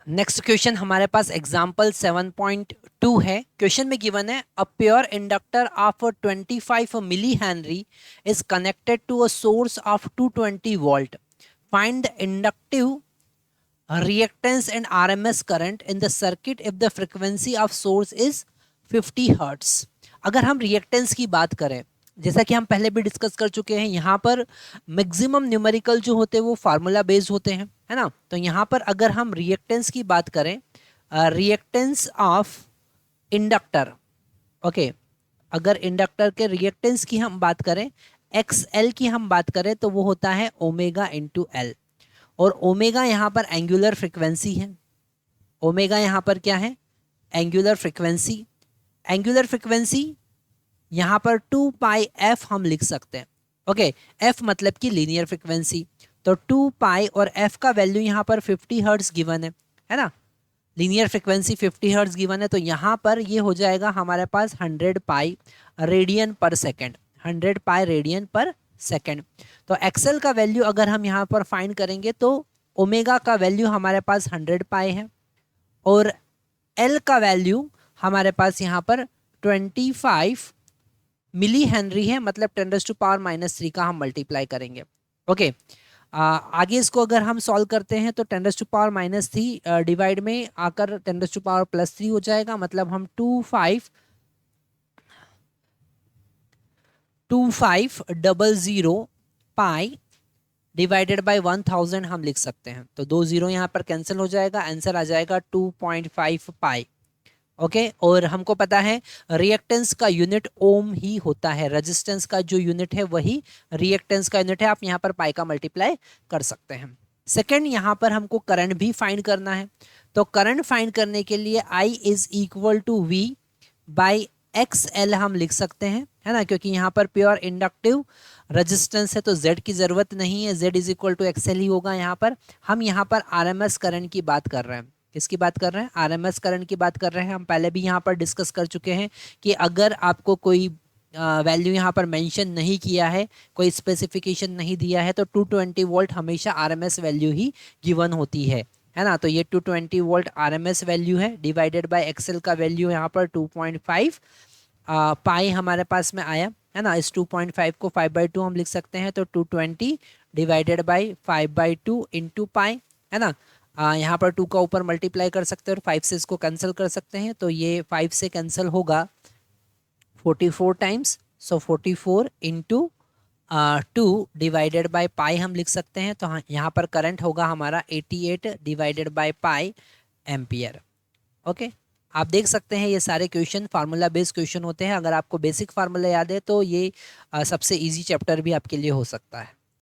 Next question हमारे पास example 7.2 है। Question में गिवन है a pure inductor of 25 milli henry is connected to a source of 220 volt. Find the inductive reactance and RMS current in the circuit if the frequency of source is 50 hertz. अगर हम reactance की बात करें, जैसा कि हम पहले भी डिस्कस कर चुके हैं, यहाँ पर मैक्सिमम न्यूमेरिकल जो होते हैं वो फार्मूला बेस्ड होते हैं, है ना। तो यहाँ पर अगर हम रिएक्टेंस की बात करें, रिएक्टेंस ऑफ इंडक्टर, ओके, अगर इंडक्टर के रिएक्टेंस की हम बात करें, एक्स एल की हम बात करें, तो वो होता है ओमेगा इंटू एल। और ओमेगा यहाँ पर एंगुलर फ्रिक्वेंसी है। ओमेगा यहाँ पर क्या है? Angular frequency. एंगुलर फ्रिक्वेंसी यहाँ पर 2 पाई एफ हम लिख सकते हैं। ओके, एफ मतलब कि लीनियर फ्रिक्वेंसी। तो 2 पाई और एफ का वैल्यू यहाँ पर 50 हर्ट्ज गिवन है ना। लीनियर फ्रिक्वेंसी 50 हर्ट्ज गिवन है, तो यहाँ पर ये हो जाएगा हमारे पास 100 पाई रेडियन पर सेकेंड। 100 पाई रेडियन पर सेकेंड। तो एक्सएल का वैल्यू अगर हम यहाँ पर फाइंड करेंगे तो ओमेगा का वैल्यू हमारे पास 100 पाई है और एल का वैल्यू हमारे पास यहाँ पर 25 मिली हेनरी है, मतलब 10⁻³ का हम मल्टीप्लाई करेंगे। ओके, आगे इसको अगर हम सॉल्व करते हैं तो 10⁻³ डिवाइड में आकर 10⁻+3 हो जाएगा, मतलब हम 2500 पाई डिवाइडेड बाय 1000 हम लिख सकते हैं। तो 2 जीरो यहाँ पर कैंसिल हो जाएगा, आंसर आ जाएगा 2.5 पाई। ओके, और हमको पता है रिएक्टेंस का यूनिट ओम ही होता है, रेजिस्टेंस का जो यूनिट है वही रिएक्टेंस का यूनिट है। आप यहाँ पर पाई का मल्टीप्लाई कर सकते हैं। सेकंड, यहाँ पर हमको करंट भी फाइंड करना है। तो करंट फाइंड करने के लिए I is equal to V by XL हम लिख सकते हैं, है ना, क्योंकि यहाँ पर प्योर इंडक्टिव रेजिस्टेंस है तो Z की जरूरत नहीं है, Z is equal to XL ही होगा। यहाँ पर हम यहाँ पर RMS करंट की बात कर रहे हैं। किसकी बात कर रहे हैं? RMS करंट की बात कर रहे हैं। हम पहले भी यहाँ पर डिस्कस कर चुके हैं कि अगर आपको कोई वैल्यू यहाँ पर मेंशन नहीं किया है, कोई स्पेसिफिकेशन नहीं दिया है, तो 220 वोल्ट हमेशा RMS वैल्यू ही गिवन होती है ना। तो ये 220 वोल्ट RMS वैल्यू है, डिवाइडेड बाय एक्सएल का वैल्यू यहाँ पर 2.5 पाई हमारे पास में आया, है ना। इस 2.5 को 5/2 हम लिख सकते हैं, तो 220 डिवाइडेड बाई 5/2 इंटू पाई, है ना। यहाँ पर 2 का ऊपर मल्टीप्लाई कर सकते हैं और 5 से इसको कैंसिल कर सकते हैं, तो ये 5 से कैंसिल होगा 44 times. So 44 into 2 divided by pi हम लिख सकते हैं। तो हाँ, यहाँ पर करंट होगा हमारा 88 divided by pi ampere. Okay, आप देख सकते हैं ये सारे क्वेश्चन फार्मूला बेस्ड क्वेश्चन होते हैं। अगर आपको बेसिक फार्मूला याद है तो ये सबसे इजी चैप्टर भी आपके लिए हो सकता है।